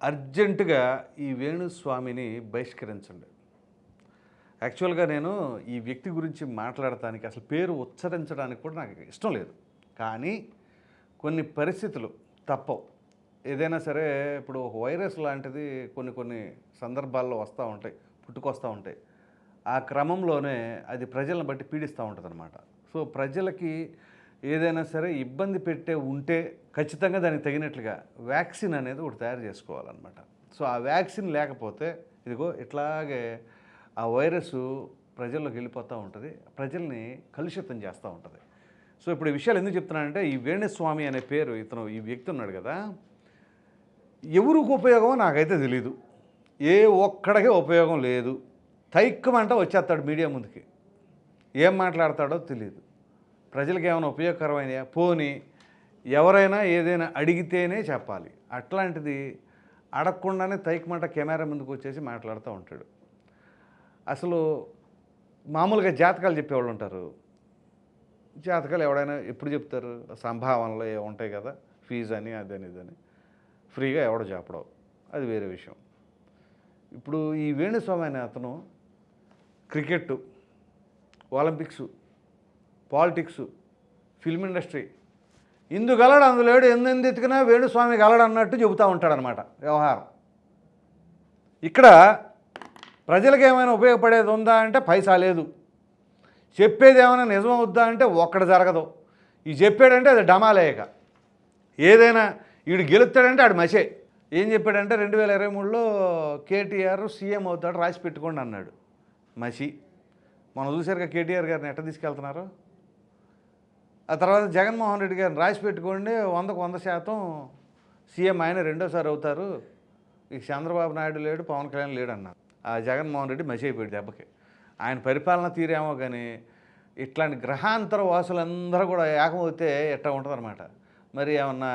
అర్జెంటుగా ఈ వేణుస్వామిని బహిష్కరించండి. యాక్చువల్‌గా నేను ఈ వ్యక్తి గురించి మాట్లాడటానికి అసలు పేరు ఉచ్చరించడానికి కూడా నాకు ఇష్టం లేదు. కానీ కొన్ని పరిస్థితులు తప్పవు. ఏదైనా సరే ఇప్పుడు ఒక వైరస్ లాంటిది కొన్ని సందర్భాల్లో వస్తూ ఉంటాయి, పుట్టుకొస్తూ ఉంటాయి. ఆ క్రమంలోనే అది ప్రజలను బట్టి పీడిస్తూ ఉంటుందన్నమాట. సో ప్రజలకి ఏదైనా సరే ఇబ్బంది పెట్టే ఉంటే ఖచ్చితంగా దానికి తగినట్లుగా వ్యాక్సిన్ అనేది ఒకటి తయారు చేసుకోవాలన్నమాట. సో ఆ వ్యాక్సిన్ లేకపోతే ఇదిగో ఇట్లాగే ఆ వైరస్ ప్రజల్లోకి వెళ్ళిపోతూ ఉంటుంది, ప్రజల్ని కలుషితం చేస్తూ ఉంటుంది. సో ఇప్పుడు ఈ విషయాలు ఎందుకు చెప్తున్నానంటే ఈ వేణుస్వామి అనే పేరు ఈ వ్యక్తి ఉన్నాడు కదా, ఎవరికి ఉపయోగమో నాకైతే తెలీదు. ఏ ఒక్కడికే ఉపయోగం లేదు. తైక్కమంట వచ్చేస్తాడు మీడియా ముందుకి, ఏం మాట్లాడతాడో తెలియదు. ప్రజలకు ఏమైనా ఉపయోగకరమైనయా? పోనీ ఎవరైనా ఏదైనా అడిగితేనే చెప్పాలి. అట్లాంటిది అడగకుండానే తైక్కమంట కెమెరా ముందుకు వచ్చేసి మాట్లాడుతూ ఉంటాడు. అసలు మామూలుగా జాతకాలు చెప్పేవాళ్ళు ఉంటారు. జాతకాలు ఎవడైనా ఎప్పుడు చెప్తారు? సంభావనలు ఉంటాయి కదా, ఫీజు అని అదని ఇదని ఫ్రీగా ఎవడో చెప్పడం, అది వేరే విషయం. ఇప్పుడు ఈ వేణుస్వామి అనే అతను cricket, Olympics, politics, film industry ఇందుగలడు అందులేడు ఎందెందు ఎతికినా వేణుస్వామి గలడు అన్నట్టు చెబుతూ ఉంటాడనమాట వ్యవహారం. ఇక్కడ ప్రజలకు ఏమైనా ఉపయోగపడేది ఉందా అంటే పైసా లేదు. చెప్పేది ఏమైనా నిజమవుద్దా అంటే ఒక్కటి జరగదు. ఈ చెప్పాడంటే అది డమాలేయక. ఏదైనా వీడు గెలుస్తాడంటే ఆడు మసే. ఏం చెప్పాడంటే 2023లో కేటీఆర్ సీఎం అవుతాడు రాసి పెట్టుకోండి అన్నాడు. మసి. మనం చూసారుగా కేటీఆర్ గారిని ఎట్ట తీసుకెళ్తున్నారు. ఆ తర్వాత జగన్మోహన్ రెడ్డి గారిని రాసి పెట్టుకోండి 100కు 100% సీఎం ఆయన రెండోసారి అవుతారు. ఇక చంద్రబాబు నాయుడు లేడు, పవన్ కళ్యాణ్ లేడు అన్నారు. ఆ జగన్మోహన్ రెడ్డి మసి అయిపోయాడు దెబ్బకి. ఆయన పరిపాలన తీరేమో కానీ ఇట్లాంటి గ్రహాంతర వాసులందరూ కూడా ఏకమవుతే ఎట్టా ఉంటుందన్నమాట. మరి ఏమన్నా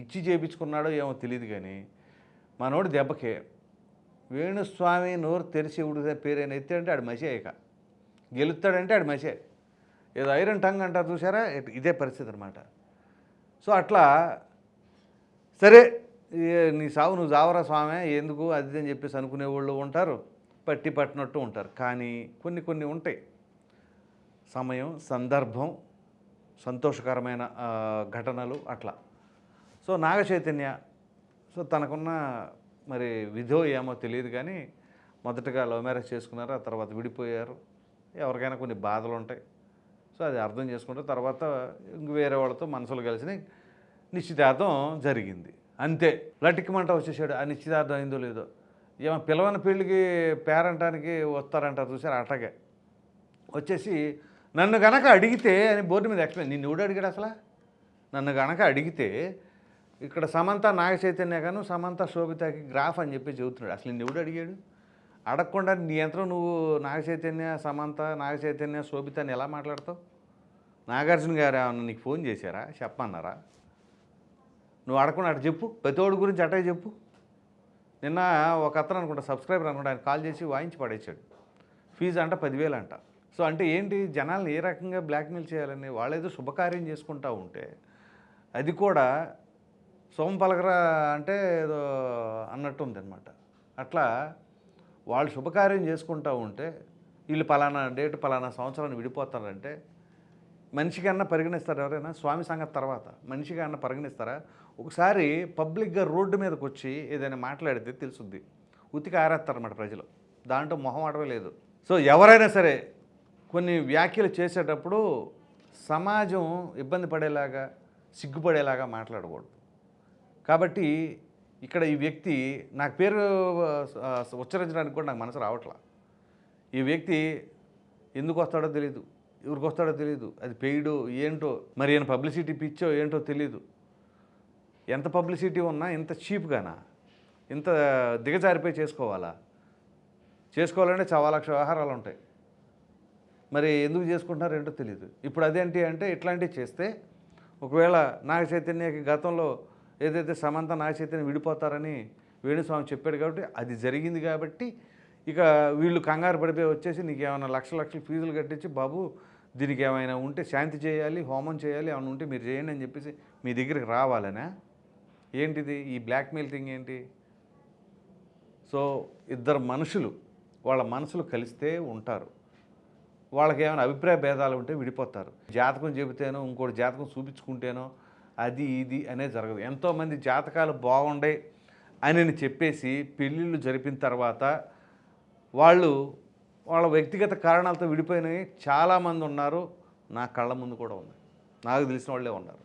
ఇచ్చి చేయించుకున్నాడో ఏమో తెలియదు కానీ మనోడు దెబ్బకే వేణుస్వామి నోరు తెరిచి ఉడితే పేరైన ఎత్తాడంటే ఆడు మసి అయ్యాక, గెలుస్తాడంటే ఆడు మసే. ఏదో ఐరన్ టంగ్ అంటారు చూసారా, ఇదే పరిస్థితి అనమాట. సో అట్లా సరే నీ సావు నువ్వు జావరా స్వామి ఎందుకు అది అని చెప్పేసి అనుకునే వాళ్ళు ఉంటారు, పట్టినట్టు ఉంటారు. కానీ కొన్ని ఉంటాయి, సమయం, సందర్భం, సంతోషకరమైన ఘటనలు అట్లా. సో నాగ చైతన్య సో తనకున్న మరి విధో ఏమో తెలియదు కానీ మొదటగా లవ్ మ్యారేజ్ చేసుకున్నారు, ఆ తర్వాత విడిపోయారు. ఎవరికైనా కొన్ని బాధలు ఉంటాయి. సో అది అర్థం చేసుకుంటే తర్వాత ఇంక వేరే వాళ్ళతో మనసులు కలిసి నిశ్చితార్థం జరిగింది. అంతే, లటికమంట వచ్చేసాడు. ఆ నిశ్చితార్థం అయిందో లేదో ఏమో పిలవని పెళ్ళికి పేరంటానికి వస్తారంటారు చూసారు, అట్టగే వచ్చేసి నన్ను గనక అడిగితే అని బోర్డు మీద ఎక్స్ప్లెయిన్. నిన్ను ఎవడు అడిగాడు అసలు? నన్ను గనక అడిగితే ఇక్కడ సమంత నాగ చైతన్య గాను సమంత శోభితకి గ్రాఫ్ అని చెప్పి చెబుతున్నాడు. అసలు నిన్ను ఎవడు అడిగాడు? అడగకుండా నీ యంత్రం నువ్వు నాగ చైతన్య సమంత నాగ చైతన్య శోభిత అని ఎలా మాట్లాడతావు? నాగార్జున గారు ఏమన్నా నీకు ఫోన్ చేశారా, చెప్పన్నారా? నువ్వు అడగకుండా అటు చెప్పు, ప్రతివాడి గురించి అటే చెప్పు. నిన్న ఒక అతను అనుకుంటా సబ్స్క్రైబర్ అనుకుంటా, ఆయన కాల్ చేసి వాయించి పడేసాడు. ఫీజు అంట 10,000 అంట. సో అంటే ఏంటి, జనాలను ఏ రకంగా బ్లాక్మెయిల్ చేయాలని వాళ్ళేదో శుభకార్యం చేసుకుంటూ ఉంటే అది కూడా సోమ పలకరా అంటే ఏదో అన్నట్టు ఉంది అనమాట. అట్లా వాళ్ళు శుభకార్యం చేసుకుంటూ ఉంటే వీళ్ళు పలానా డేట్ పలానా సంవత్సరాన్ని విడిపోతారంటే మనిషిగా అన్న పరిగణిస్తారు ఎవరైనా? స్వామి సంగతి తర్వాత మనిషిగా అన్న పరిగణిస్తారా? ఒకసారి పబ్లిక్గా రోడ్డు మీదకి వచ్చి ఏదైనా మాట్లాడితే తెలుసుద్ది. ఉతికి ఆరేస్తారన్నమాట ప్రజలు, దాంట్లో మొహం ఆడవే లేదు. సో ఎవరైనా సరే కొన్ని వ్యాఖ్యలు చేసేటప్పుడు సమాజం ఇబ్బంది పడేలాగా సిగ్గుపడేలాగా మాట్లాడకూడదు. కాబట్టి ఇక్కడ ఈ వ్యక్తి నాకు పేరు ఉచ్చరించడానికి కూడా నాకు మనసు రావట్లా. ఈ వ్యక్తి ఎందుకు వస్తాడో తెలీదు, ఎవరికి వస్తాడో తెలీదు, అది పెయిడో ఏంటో, మరి ఈయన పబ్లిసిటీ పిచ్చో ఏంటో తెలీదు. ఎంత పబ్లిసిటీ ఉన్నా ఇంత చీప్గానా, ఇంత దిగజారిపోయి చేసుకోవాలంటే 1,00,000 వ్యవహారాలు ఉంటాయి. మరి ఎందుకు చేసుకుంటున్నారు ఏంటో తెలియదు. ఇప్పుడు అదేంటి అంటే ఇట్లాంటివి చేస్తే ఒకవేళ నాగ చైతన్యకి గతంలో ఏదైతే సమంత నాగ చైతన్య విడిపోతారని వేణుస్వామి చెప్పాడు కాబట్టి అది జరిగింది. కాబట్టి ఇక వీళ్ళు కంగారు పడిపోయి వచ్చేసి నీకు ఏమైనా లక్షల ఫీజులు కట్టించి బాబు దీనికి ఏమైనా ఉంటే శాంతి చేయాలి, హోమం చేయాలి, ఏమైనా ఉంటే మీరు చేయండి అని చెప్పేసి మీ దగ్గరికి రావాలనా? ఏంటిది ఈ బ్లాక్మెయిల్ థింగ్ ఏంటి? సో ఇద్దరు మనుషులు వాళ్ళ మనసులు కలిస్తే ఉంటారు. వాళ్ళకి ఏమైనా అభిప్రాయ భేదాలు ఉంటే విడిపోతారు. జాతకం చెబితేనో ఇంకోటి జాతకం చూపించుకుంటేనో అది ఇది అనేది జరగదు. ఎంతోమంది జాతకాలు బాగుండే అని చెప్పేసి పెళ్ళిళ్ళు జరిపిన తర్వాత వాళ్ళు వాళ్ళ వ్యక్తిగత కారణాలతో విడిపోయినవి చాలామంది ఉన్నారు. నా కళ్ళ ముందు కూడా ఉంది, నాకు తెలిసిన వాళ్ళే ఉన్నారు.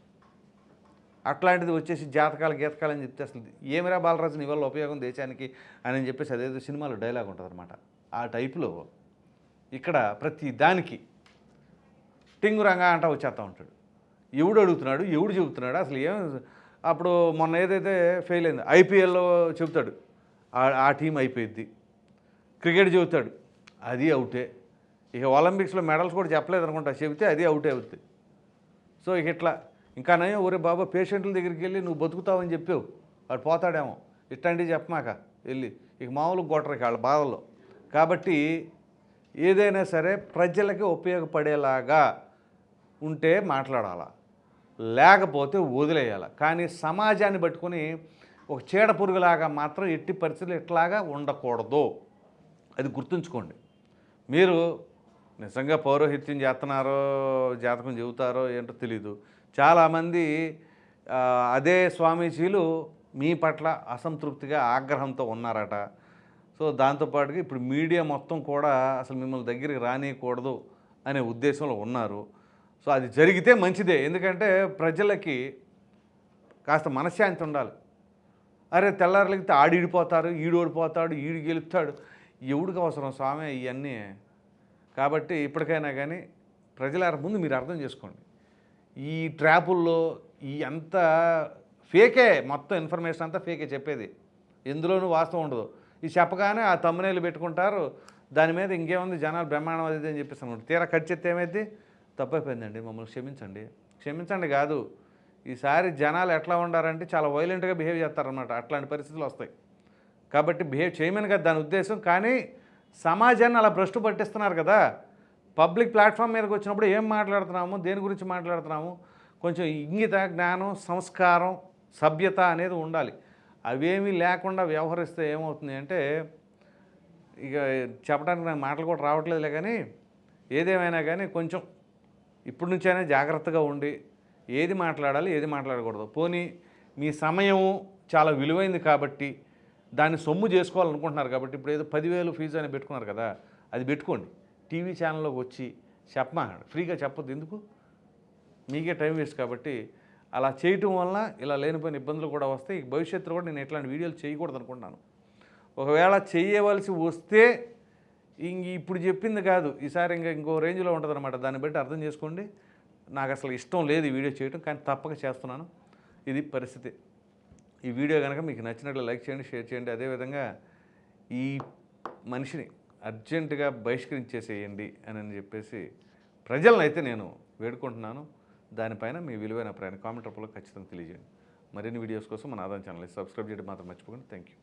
అట్లాంటిది వచ్చేసి జాతకాలు గీతకాలు అని చెప్తే అసలు ఏమిరా బాలరాజు నీ వల్ల ఉపయోగం దేశానికి అని చెప్పేసి అదేదో సినిమాలో డైలాగ్ ఉంటుంది అనమాట. ఆ టైపులో ఇక్కడ ప్రతి దానికి టింగురంగా అంటా వచ్చేస్తూ ఉంటాడు. ఎవడు అడుగుతున్నాడు, ఎవడు చెబుతున్నాడు, అసలు ఏం. అప్పుడు మొన్న ఏదైతే ఫెయిల్ అయింది ఐపీఎల్లో చెబుతాడు, ఆ టీం అయిపోయింది. క్రికెట్ చెబుతాడు, అది అవుటే. ఇక ఒలింపిక్స్లో మెడల్స్ కూడా చెప్పలేదు అనుకుంటా, చెబితే అది అవుటే అవుతుంది. సో ఇక ఇట్లా ఇంకా నయం, ఒరే బాబా పేషెంట్ల దగ్గరికి వెళ్ళి నువ్వు బతుకుతావని చెప్పావు, వాడు పోతాడేమో, ఇట్లాంటివి చెప్పమాక వెళ్ళి. ఇక మామూలు గొట్టరికి వాళ్ళ బాధల్లో. కాబట్టి ఏదైనా సరే ప్రజలకి ఉపయోగపడేలాగా ఉంటే మాట్లాడాలా, లేకపోతే వదిలేయాలి. కానీ సమాజాన్ని పట్టుకొని ఒక చీడ పురుగులాగా మాత్రం ఎట్టి పరిస్థితులు ఇట్లాగా ఉండకూడదు. అది గుర్తుంచుకోండి. మీరు నిజంగా పౌరోహిత్యం చేస్తున్నారో జాతకం చెబుతారో ఏంటో తెలీదు. చాలామంది అదే స్వామీజీలు మీ పట్ల అసంతృప్తిగా ఆగ్రహంతో ఉన్నారట. సో దాంతోపాటుగా ఇప్పుడు మీడియా మొత్తం కూడా అసలు మిమ్మల్ని దగ్గరికి రానియకూడదు అనే ఉద్దేశంలో ఉన్నారు. సో అది జరిగితే మంచిదే. ఎందుకంటే ప్రజలకి కాస్త మనశ్శాంతి ఉండాలి. అరే తెల్లారులకి ఆడిడిపోతారు, ఈడు ఓడిపోతాడు, ఈడు గెలుపుతాడు, ఎవడికి అవసరం స్వామి ఇవన్నీ. కాబట్టి ఇప్పటికైనా కానీ ప్రజల ముందు మీరు అర్థం చేసుకోండి, ఈ ట్రాపుల్లో ఈ అంతా ఫేకే, మొత్తం ఇన్ఫర్మేషన్ అంతా ఫేకే చెప్పేది, ఎందులోనూ వాస్తవం ఉండదు. ఇది చెప్పగానే ఆ తమ్మునేలు పెట్టుకుంటారు, దాని మీద ఇంకేముంది జనాలు బ్రహ్మాండం అది అని చెప్పేసి అనుకుంటారు. తీరా ఖర్చు చెప్తే ఏమైంది, తప్పైపోయిందండి మమ్మల్ని క్షమించండి. క్షమించండి కాదు, ఈసారి జనాలు ఎట్లా ఉండారంటే చాలా వైలెంట్గా బిహేవ్ చేస్తారనమాట. అట్లాంటి పరిస్థితులు వస్తాయి. కాబట్టి బిహేవ్ చేయమని కదా దాని ఉద్దేశం. కానీ సమాజాన్ని అలా భ్రష్టు పట్టిస్తున్నారు కదా. పబ్లిక్ ప్లాట్ఫామ్ మీదకి వచ్చినప్పుడు ఏం మాట్లాడుతున్నాము, దేని గురించి మాట్లాడుతున్నాము, కొంచెం ఇంగిత జ్ఞానం, సంస్కారం, సభ్యత అనేది ఉండాలి. అవేమీ లేకుండా వ్యవహరిస్తే ఏమవుతుంది అంటే, ఇక చెప్పడానికి నాకు మాటలు కూడా రావట్లేదులే. కానీ ఏదేమైనా కానీ కొంచెం ఇప్పటి నుంచైనా జాగ్రత్తగా ఉండి ఏది మాట్లాడాలి ఏది మాట్లాడకూడదు. పోనీ మీ సమయం చాలా విలువైంది కాబట్టి దాన్ని సొమ్ము చేసుకోవాలనుకుంటున్నారు కాబట్టి ఇప్పుడు ఏదో 10,000 ఫీజు అని పెట్టుకున్నారు కదా, అది పెట్టుకోండి. టీవీ ఛానల్లోకి వచ్చి చెప్పమన్నాడు, ఫ్రీగా చెప్పొద్దు. ఎందుకు, మీకే టైం వేస్ట్. కాబట్టి అలా చేయటం వల్ల ఇలా లేనిపోయిన ఇబ్బందులు కూడా వస్తాయి. భవిష్యత్తులో కూడా నేను ఇట్లాంటి వీడియోలు చేయకూడదు అనుకుంటున్నాను. ఒకవేళ చేయవలసి వస్తే ఇప్పుడు చెప్పింది కాదు, ఈసారి ఇంకో రేంజ్లో ఉంటుంది అనమాట. దాన్ని బట్టి అర్థం చేసుకోండి. నాకు అసలు ఇష్టం లేదు ఈ వీడియో చేయడం, కానీ తప్పక చేస్తున్నాను. ఇది పరిస్థితి. ఈ వీడియో కనుక మీకు నచ్చినట్లు లైక్ చేయండి, షేర్ చేయండి. అదేవిధంగా ఈ మనిషిని అర్జెంటుగా బహిష్కరించేసేయండి అని చెప్పేసి ప్రజలను అయితే నేను వేడుకుంటున్నాను. దానిపైన మీ విలువైన అభిప్రాయాన్ని కామెంట్ రూపంలో ఖచ్చితంగా తెలియజేయండి. మరిన్ని వీడియోస్ కోసం మన ఆదాయం ఛానల్ని సబ్స్క్రైబ్ చేయడం మాత్రం మర్చిపోకండి. Thank you.